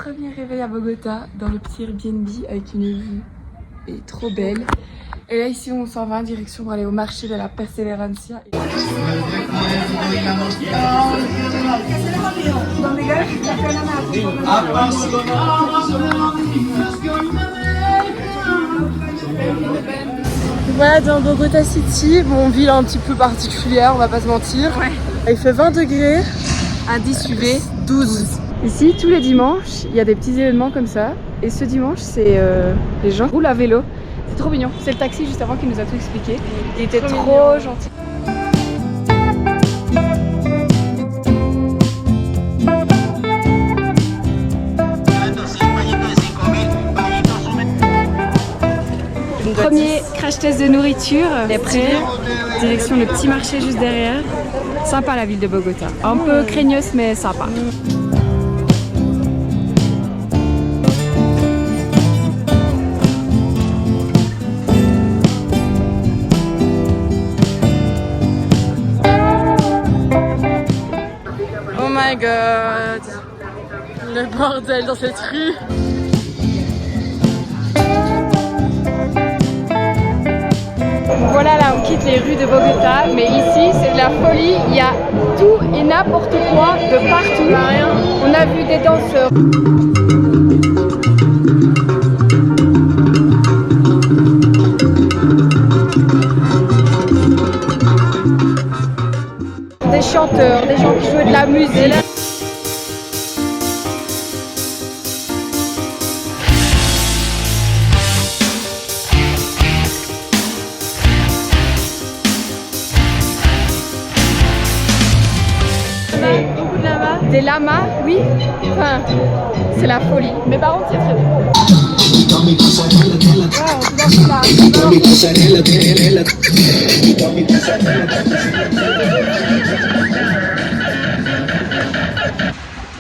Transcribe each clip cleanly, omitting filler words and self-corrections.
Premier réveil à Bogota dans le petit Airbnb avec une vue est trop belle. Et là ici on s'en va en direction pour aller au marché de la Perseverancia. Voilà dans Bogota City, bon ville un petit peu particulière, on va pas se mentir. Ouais. Il fait 20 degrés, indice UV 12. Ici tous les dimanches il y a des petits événements comme ça. Et ce dimanche c'est les gens roulent à vélo. C'est trop mignon. C'est le taxi juste avant qui nous a tout expliqué. Il était trop gentil. Premier crash test de nourriture. Et après, direction le petit marché juste derrière. Sympa la ville de Bogota. Un peu craignos mais sympa. Oh my god, le bordel dans cette rue. Voilà, là on quitte les rues de Bogota, mais ici c'est de la folie, il y a tout et n'importe quoi de partout. On a vu des danseurs. Des chanteurs, des gens qui jouaient de la musique. Beaucoup de lamas. Des lamas, oui. Enfin, c'est la folie. Mais par contre, c'est très beau.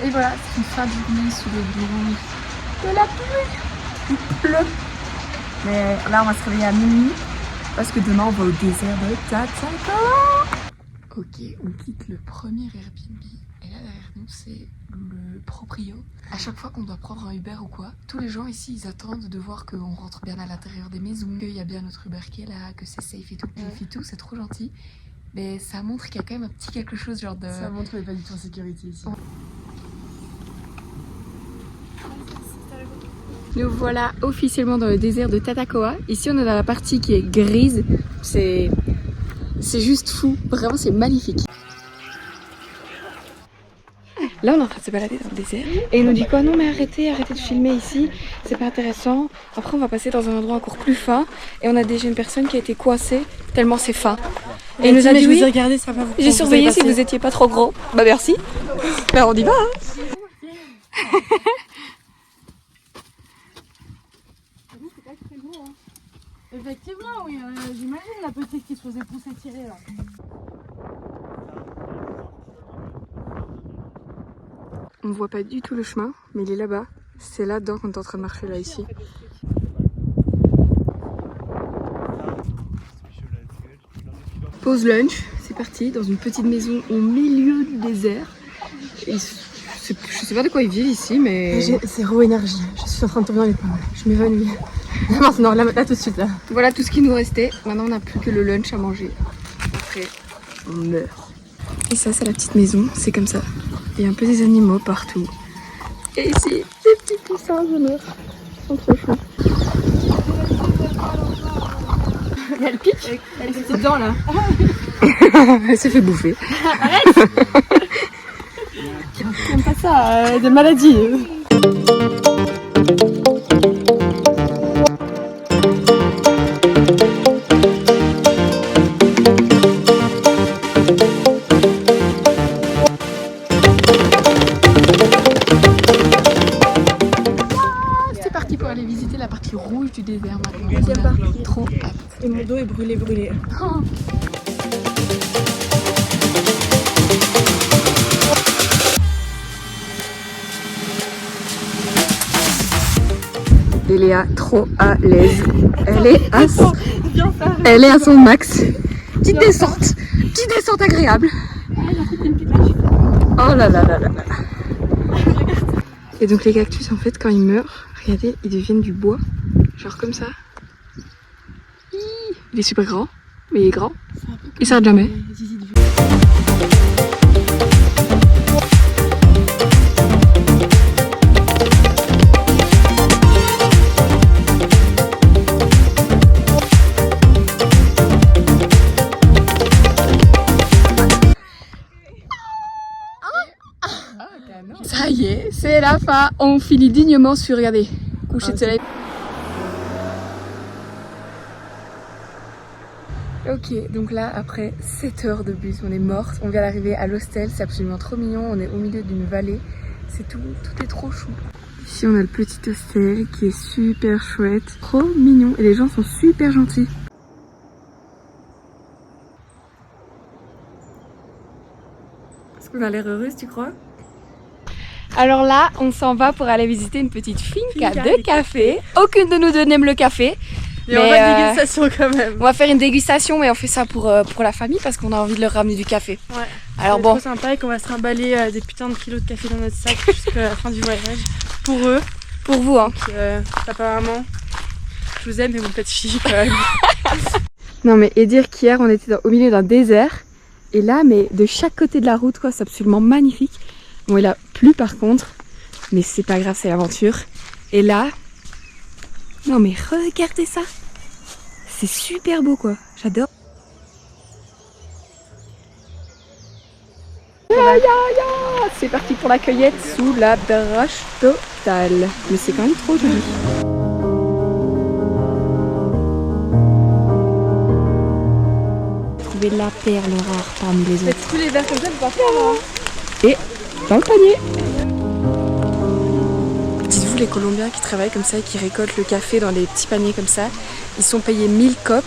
Et voilà, c'est une fin de journée sous le bruit de la pluie. Il pleut. Mais là, on va se réveiller à minuit parce que demain, on va au désert de Tatacoa. Ok, on quitte le premier Airbnb. Et là, derrière nous, c'est le proprio. À chaque fois qu'on doit prendre un Uber ou quoi, tous les gens ici, ils attendent de voir qu'on rentre bien à l'intérieur des maisons, qu'il y a bien notre Uber qui est là, que c'est safe et tout. Et tout, c'est trop gentil. Mais ça montre qu'il y a quand même un petit quelque chose genre de... Ça montre qu'on n'est pas du tout en sécurité ici. Nous voilà officiellement dans le désert de Tatacoa. Ici, on est dans la partie qui est grise. C'est juste fou. Vraiment, c'est magnifique. Là, on est en train de se balader dans le désert. Et il nous dit quoi? Non, mais arrêtez de filmer ici. C'est pas intéressant. Après, on va passer dans un endroit encore plus fin. Et on a déjà une personne qui a été coincée tellement c'est fin. Et il nous a dit oui. Regardez, ça va vous. J'ai surveillé si vous étiez pas trop gros. Bah merci. Bah on y va. Hein. Effectivement, oui, j'imagine la petite qui se faisait pousser tirer là. On voit pas du tout le chemin, mais il est là-bas. C'est là-dedans qu'on est en train de marcher là ici. Pause lunch, c'est parti dans une petite maison au milieu du désert. Et je sais pas de quoi ils vivent ici, mais... J'ai zéro énergie, je suis en train de tomber dans les pommes, je m'évanouis. Maintenant, là tout de suite là. Voilà tout ce qui nous restait. Maintenant on n'a plus que le lunch à manger. Après on meurt. Et ça c'est la petite maison, c'est comme ça. Il y a un peu des animaux partout. Et ici, des petits poussins de meurs. Ils sont trop chauds. Elle pique. Elle est dedans là. Elle s'est fait bouffer. Arrête. J'aime pas ça, des maladies. Rouge du désert maintenant. Deuxième partie. Trop hâte. Et mon dos est brûlé. Oh. Léa trop à l'aise. Elle est à son max. Petite descente agréable. Oh là là là là là. Et donc les cactus en fait quand ils meurent, regardez, ils deviennent du bois. Genre comme ça. Il est super grand, mais il est grand. Il s'arrête jamais. Ça y est, c'est la fin. On finit dignement sur, regardez, coucher de soleil. Ok, donc là, après 7 heures de bus, on est morte. On vient d'arriver à l'hostel, c'est absolument trop mignon. On est au milieu d'une vallée. C'est tout est trop chou. Ici, on a le petit hostel qui est super chouette. Trop mignon. Et les gens sont super gentils. Est-ce qu'on a l'air heureuse, tu crois? Alors là, on s'en va pour aller visiter une petite finca de café. Aucune de nous deux n'aime le café. Mais on va faire une dégustation quand même. On va faire une dégustation, mais on fait ça pour la famille parce qu'on a envie de leur ramener du café. Ouais. Alors bon. C'est trop sympa et qu'on va se trimballer des putains de kilos de café dans notre sac jusqu'à la fin du voyage. Pour eux. Pour vous, hein. Donc, papa, maman, je vous aime, mais mon petit fille quand même. Non mais et dire qu'hier on était au milieu d'un désert. Et là, mais de chaque côté de la route, quoi, c'est absolument magnifique. Bon, il a plu par contre, mais c'est pas grave, c'est l'aventure. Et là, non mais regardez ça, c'est super beau quoi, j'adore. C'est parti pour la cueillette sous la drache totale. Mais c'est quand même trop joli. Trouver la perle rare parmi les autres. Tous les verres comme ça, pas faire. Et dans le panier. Dites-vous, les Colombiens qui travaillent comme ça et qui récoltent le café dans les petits paniers comme ça, ils sont payés 1000 copes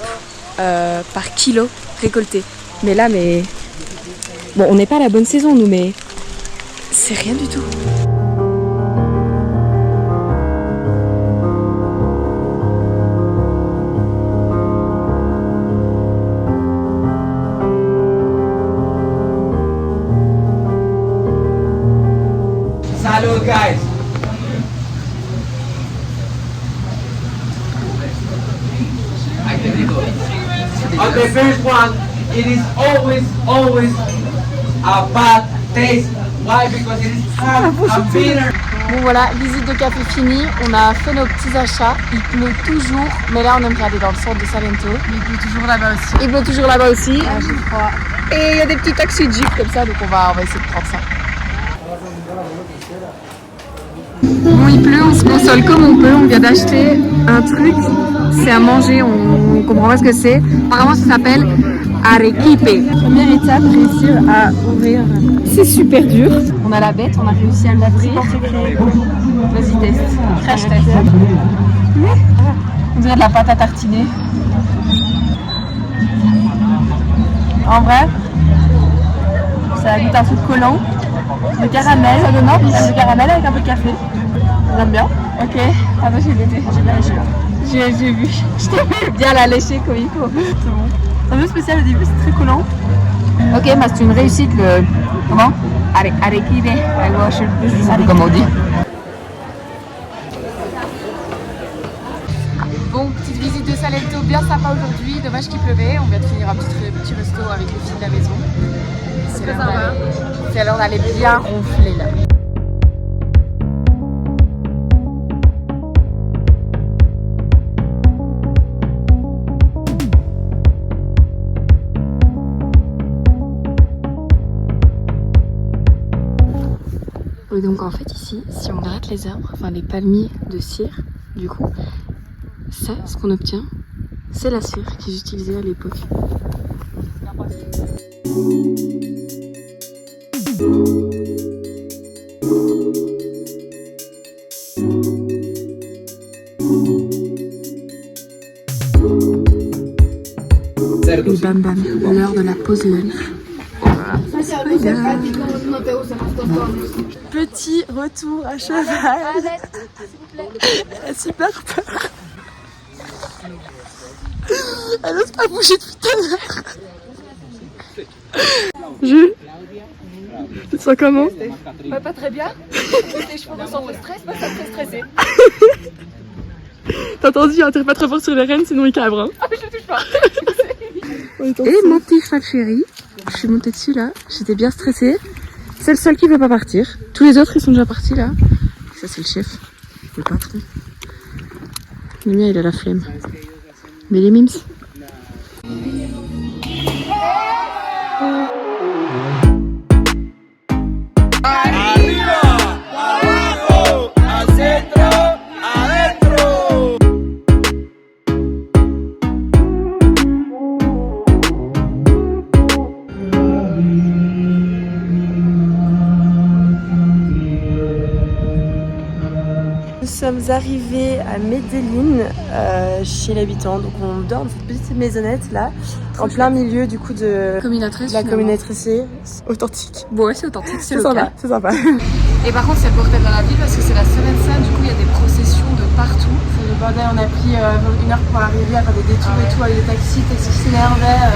par kilo récolté. Mais là, bon, on n'est pas à la bonne saison nous, mais c'est rien du tout. Hello guys. On the first one, it is always a bad taste. Why? Because it is hard and bitter. Bon voilà, visite de café finie, on a fait nos petits achats, il pleut toujours, mais là on aimerait aller dans le centre de Salento. Il pleut toujours là-bas aussi. Il pleut toujours là-bas aussi. Ah, je crois. Et il y a des petits taxis Jeep comme ça, donc on va essayer de prendre ça. Bon, il pleut, on se console comme on peut, on vient d'acheter un truc, c'est à manger, on comprend pas ce que c'est. Apparemment ça s'appelle arequipe. Première étape, réussir à ouvrir. C'est super dur. On a la bête, on a réussi à l'ouvrir. Vas-y, test. Crash test. On dirait de la pâte à tartiner. En vrai, ça goûte un truc collant. Le caramel, ça donne le caramel avec un peu de café. J'aime bien. Ok, ah bah j'ai goûté. J'ai bien léché. J'ai vu. Je t'ai vu bien la lécher comme il faut. C'est bon. C'est un peu spécial au début, c'est très collant. Ok, bah c'est une réussite le... Comment? Arequipe. Je sais plus comment on dit. Bon, petite visite de Salento bien sympa aujourd'hui. Dommage qu'il pleuvait. On vient de finir un petit resto avec les filles de la maison. C'est l'heure d'aller bien ronfler là. Et donc en fait ici, si on arrête les arbres, enfin les palmiers de cire, du coup, ça, ce qu'on obtient, c'est la cire qu'ils utilisaient à l'époque. Et bam bam, l'heure de la pause lunch. Petit retour à cheval. Elle a super peur. Elle n'ose pas bouger depuis tout à l'heure. Tu te sens comment? Bah, pas très bien. Les chevaux me sentent le stress, moi ça me fait stresser. T'as entendu, hein, tire pas trop fort sur les rênes, sinon il cabre. Hein. Ah mais je touche pas. Et mon petit chat chéri, je suis montée dessus là, j'étais bien stressée. C'est le seul qui veut pas partir. Tous les autres ils sont déjà partis là. Ça c'est le chef, le patron. Le mien il a la flemme. Mais les mimes. Nous sommes arrivés à Medellín, chez l'habitant, donc on dort dans cette petite maisonnette là, en plein milieu du coup de la communatrice authentique. Bon ouais c'est authentique, C'est sympa, c'est sympa. Et par contre c'est le bordel dans la ville parce que c'est la semaine sainte, du coup il y a des processions de partout. C'est le bordel, on a pris 1 heure pour arriver à faire des détours et tout avec les taxis qui s'énervaient,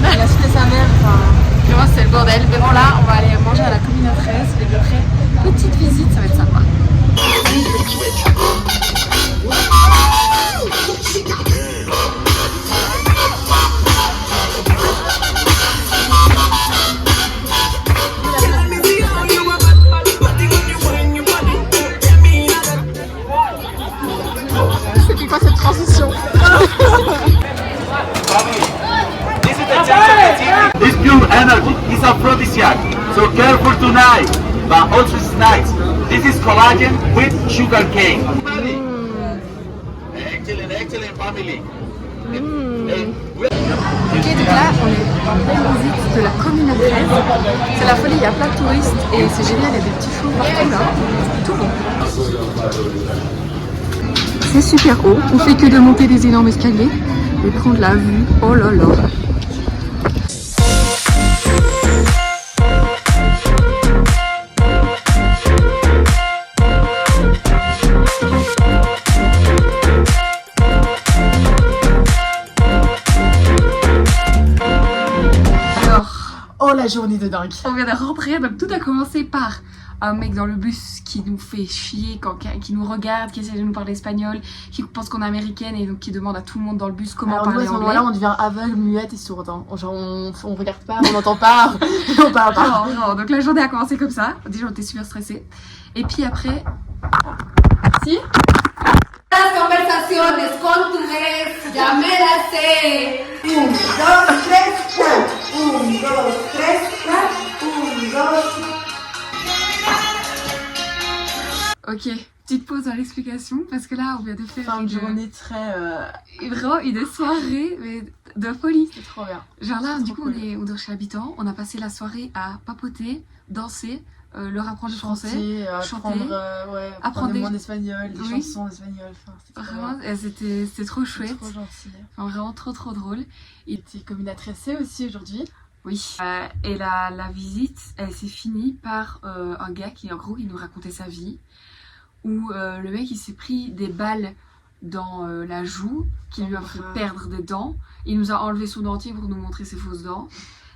il a cité sa mère, enfin... Vraiment c'est le bordel, mais bon là on va aller manger à la Comuna 13 et après petite visite, ça va être sympa. C'était quoi cette transition? This pure energy is aphrodisiac, so careful tonight, but also it's nice. This is collagen with sugar cane. Excellent, excellent family. Ok donc là on est en pleine visite de la Comuna 13. C'est la folie, il y a plein de touristes et c'est génial, il y a des petits chevaux partout là. C'est tout bon. C'est super haut, on fait que de monter des énormes escaliers et prendre la vue, oh là là. Oh la journée de dingue. On vient de rentrer, donc tout a commencé par un mec dans le bus qui nous fait chier, qui nous regarde, qui essaie de nous parler espagnol, qui pense qu'on est américaine et donc qui demande à tout le monde dans le bus comment parler nous, à ce anglais. moment-là, on devient aveugle, muette et sourde. Hein. Genre, on regarde pas, on n'entend pas, on parle pas. Non, donc la journée a commencé comme ça. Déjà, on était super stressés. Et puis après... Si Las conversaciones con tu ex, ya me las sé. 1, 2, 3, 4. 1, 2, 3, 4. 1, 2. Ok, petite pause dans l'explication parce que là on vient de faire Fin de journée très... vraiment une soirée mais de folie. C'est trop bien. Genre là, du coup cool. on dort chez l'habitant, on a passé la soirée à papoter, danser, leur apprendre le français, chanter, apprendre des mots d'espagnol, des Oui. chansons espagnoles. Enfin, c'était trop bien. vraiment, et c'était trop chouette, Trop gentil. enfin, vraiment trop drôle. Il était comme une adressée aussi aujourd'hui. Oui. Et la visite, elle s'est finie par un gars qui en gros il nous racontait sa vie, où le mec il s'est pris des balles dans la joue qui lui a fait perdre des dents. Il nous a enlevé son dentier pour nous montrer ses fausses dents.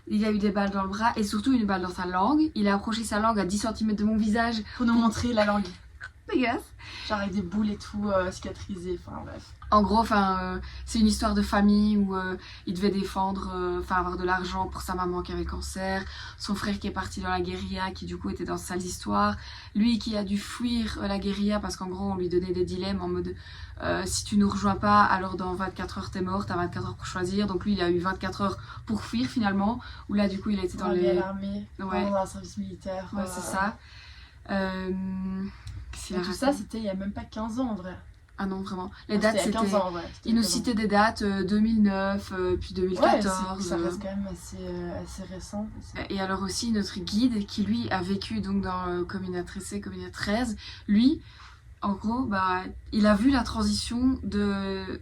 Il a eu des balles dans le bras et surtout une balle dans sa langue. Il a approché sa langue à 10 cm de mon visage. Pour nous montrer la langue. Dégueulasse. Genre avec des boules et tout cicatrisées, enfin bref. En gros, c'est une histoire de famille où il devait défendre, avoir de l'argent pour sa maman qui avait le cancer, son frère qui est parti dans la guérilla, qui du coup était dans de sales histoires, lui qui a dû fuir la guérilla parce qu'en gros on lui donnait des dilemmes en mode si tu nous rejoins pas, alors dans 24 heures t'es mort, t'as 24 heures pour choisir, donc lui il a eu 24 heures pour fuir finalement, où là du coup il a été dans l'armée, Ouais. dans un service militaire. Ouais, c'est ça. Et tout ça c'était il y a même pas 15 ans en vrai. Ah non, vraiment. Les dates, c'était il y a 15 c'était... ans en vrai. Il nous citait des dates 2009, puis 2014. Ouais, ça reste quand même assez récent. Et alors aussi notre guide qui lui a vécu donc dans Comuna 13, Comuna 13, lui, en gros, il a vu la transition de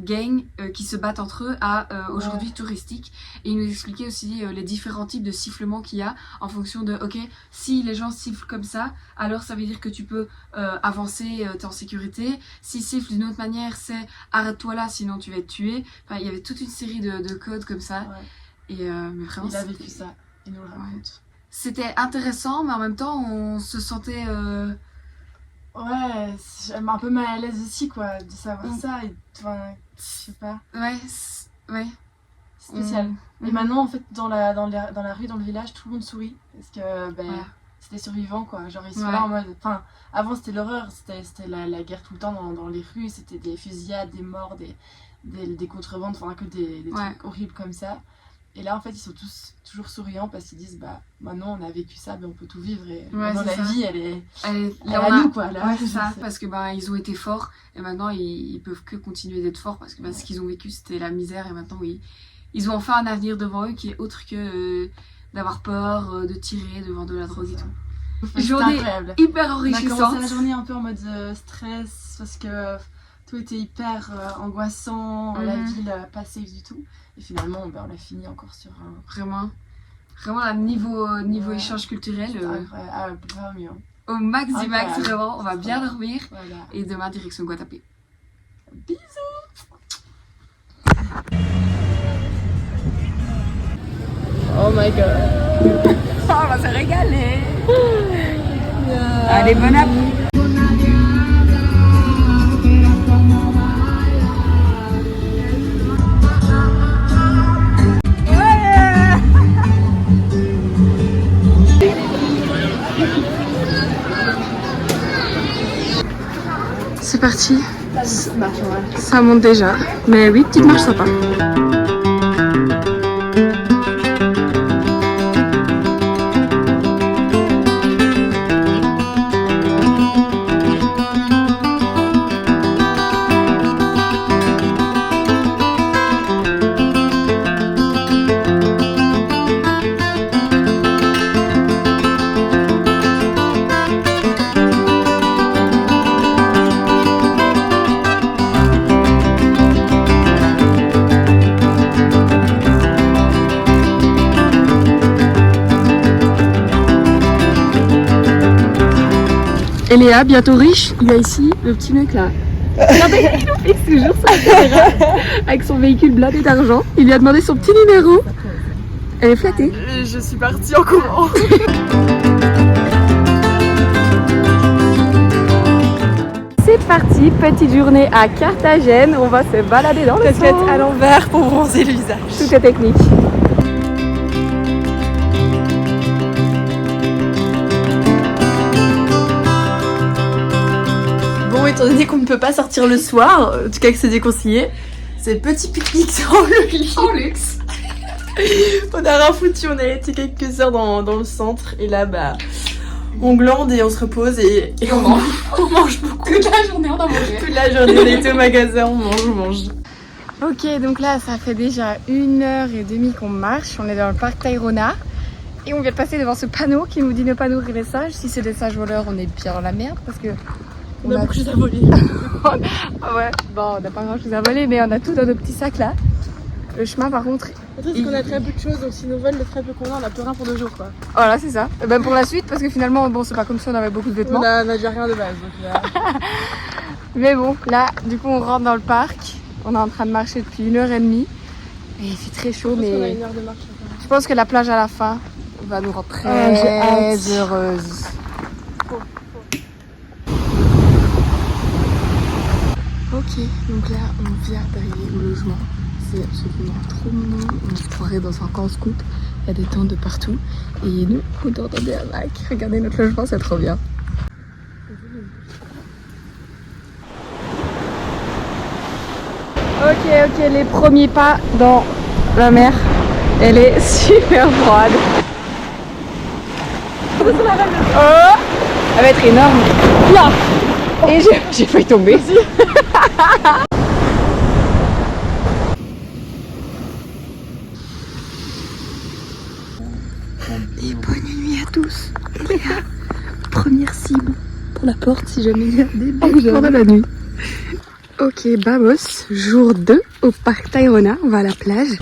gangs qui se battent entre eux à aujourd'hui touristique, et il nous expliquait aussi les différents types de sifflements qu'il y a en fonction de ok, si les gens sifflent comme ça alors ça veut dire que tu peux avancer, t'es en sécurité, s'ils sifflent d'une autre manière c'est arrête-toi là sinon tu vas être tué. Enfin, il y avait toute une série de codes comme ça. Ouais. Et mais vraiment il a vécu ça, il nous le raconte. c'était intéressant, mais en même temps, on se sentait... Ouais, un peu mal à l'aise aussi, quoi, de savoir ça. Et, enfin, je sais pas. Ouais, ouais. Spécial. Et maintenant, en fait, dans la rue, dans le village, tout le monde sourit. Parce que, ben, c'était survivant, quoi. Genre, ils sont là en mode... Enfin, avant, c'était l'horreur. C'était la guerre tout le temps dans les rues. C'était des fusillades, des morts, des contrebandes, enfin, que des trucs horribles comme ça. Et là, en fait, ils sont tous toujours souriants parce qu'ils disent, bah, maintenant, on a vécu ça, mais on peut tout vivre. Et maintenant, la vie, elle est à nous, quoi. Là, c'est ça. Parce que, ils ont été forts. Et maintenant, ils peuvent que continuer d'être forts. Parce que ce qu'ils ont vécu, c'était la misère. Et maintenant, ils ont enfin un avenir devant eux qui est autre que d'avoir peur, de tirer, de vendre de la drogue et tout. Une journée hyper enrichissante. On a commencé la journée un peu en mode stress parce que tout était hyper angoissant, la ville pas safe du tout. Et finalement, on l'a fini encore sur un... Vraiment, à niveau échange culturel. Mieux. Au max du max, vraiment. On va bien dormir. Voilà. Et demain, direction Guatapé. Bisous. Oh my god. On va se régaler. Allez, bon appétit. C'est parti. Ça monte déjà. Mais oui, petite marche sympa. Et Léa, bientôt riche, il y a ici le petit mec là. Regardez, il nous fixe toujours sur la caméra avec son véhicule blindé d'argent. Il lui a demandé son petit numéro. Elle est flattée. Et je suis partie en courant. C'est parti, petite journée à Carthagène. On va se balader dans le Casquette centre. à l'envers pour bronzer le visage. Tout est technique. Bon, étant donné qu'on ne peut pas sortir le soir, en tout cas que c'est déconseillé, c'est petit pique-nique sans le lit. En luxe. On a rien foutu, on a été quelques heures dans le centre et là, on glande et on se repose et on mange. On mange beaucoup. Toute la journée, on a mangé. Toute la journée, on a été au magasin, on mange. Ok, donc là, ça fait déjà 1h30 qu'on marche. On est dans le parc Tayrona. Et on vient de passer devant ce panneau qui nous dit ne pas nourrir les singes. Si c'est des singes voleurs, on est bien dans la merde parce que... On a beaucoup de choses à voler. Ah ouais, bon, on n'a pas grand chose à voler, mais on a tout dans nos petits sacs là. Le chemin, par contre... Le truc, c'est qu'on a très peu de choses, donc si nous volent le très peu qu'on a, on a plus rien pour 2 jours, quoi. Voilà, c'est ça. Et ben pour la suite, parce que finalement, bon, c'est pas comme si on avait beaucoup de vêtements. On a déjà rien de base, donc là... Mais bon, là, du coup, on rentre dans le parc. On est en train de marcher depuis 1h30. Et il fait très chaud, mais... On a 1 heure de marche. Je pense que la plage à la fin va nous rendre très heureuse. Ok, donc là, on vient d'arriver au logement. C'est absolument trop mignon. On se croirait dans un camp scout. Il y a des tentes de partout. Et nous, on dort dans des hamacs. Regardez notre logement, c'est trop bien. Ok, les premiers pas dans la mer. Elle est super froide. Oh, elle va être énorme. Là. Et j'ai failli tomber. Et bonne nuit à tous. Et Léa, première cible pour la porte si jamais il y a des bugs pendant la nuit. Ok, vamos, jour 2 au parc Tayrona, on va à la plage.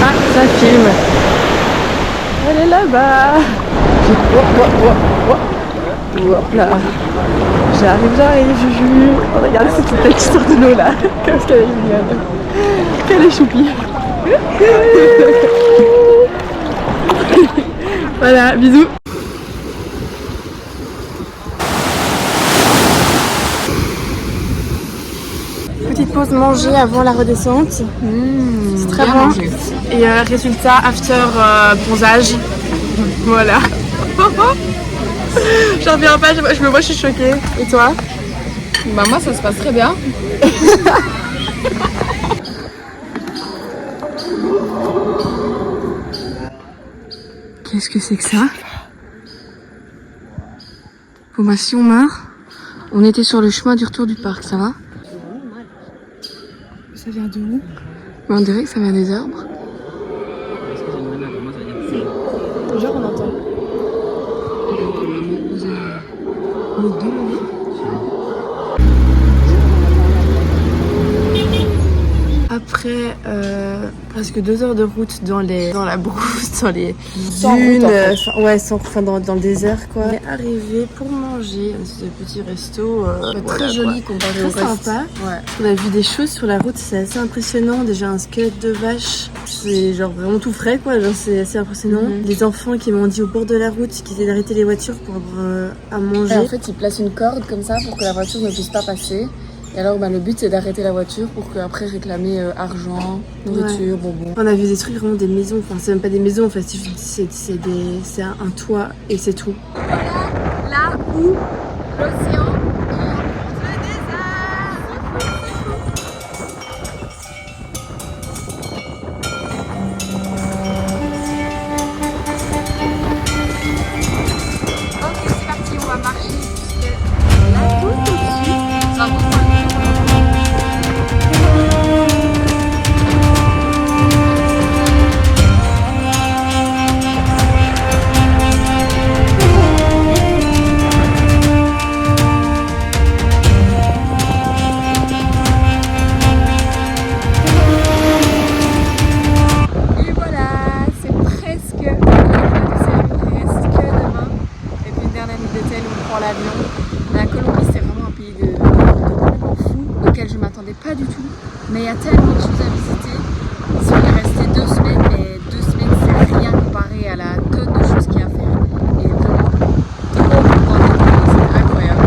Ah, ça filme. Elle est là-bas. Hop là. J'arrive, Juju. Oh, regardez cette petite histoire de l'eau là. Qu'est-ce qu'elle est mignonne. Quelle est choupie. Voilà, bisous. Petite pause manger avant la redescente. C'est très bon. Et résultat after bronzage. Voilà. J'en reviens pas, je me vois, je suis choquée. Et toi? Bah moi ça se passe très bien. Qu'est-ce que c'est que ça? Bon bah si on meurt, on était sur le chemin du retour du parc, ça va? Ça vient de où? Mais on dirait que ça vient des arbres. Genre on entend. Après presque 2 heures de route dans la brousse, dans les dunes, dans le désert quoi. On est arrivé pour manger à ce petit resto Très joli comparé au très reste. sympa. Ouais. On a vu des choses sur la route, c'est assez impressionnant. Déjà un squelette de vache, c'est genre vraiment tout frais quoi, genre c'est assez impressionnant. Des enfants qui m'ont dit au bord de la route qu'ils essaient d'arrêter les voitures pour avoir à manger. Et en fait ils placent une corde comme ça pour que la voiture ne puisse pas passer. Et alors le but c'est d'arrêter la voiture pour qu'après réclamer argent, nourriture, bonbons. On a vu des trucs vraiment des maisons, enfin c'est même pas des maisons en fait, c'est un toit et c'est tout. Là où l'océan rencontre le désert. Ok c'est parti, on va marcher jusque là tout au-dessus. Ça va beaucoup. Et voilà, c'est presque la fin du séjour, il reste que demain. Et puis une dernière nuit d'hôtel où on prend l'avion. La Colombie c'est vraiment un pays de complètement fou auquel je m'attendais pas du tout. Mais il y a tellement de choses à visiter. Si on est resté 2 semaines, mais 2 semaines c'est rien comparé à la tonne de choses qu'il y a à faire. Et vraiment, trop content, c'est incroyable.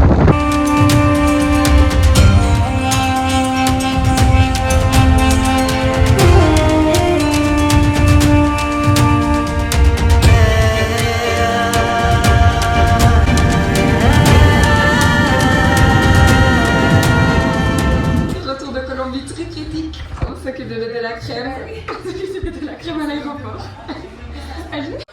Retour de Colombie très critique. On s'occupe de mettre de la crème. On s'occupe de mettre de la crème à l'aéroport. Imagine.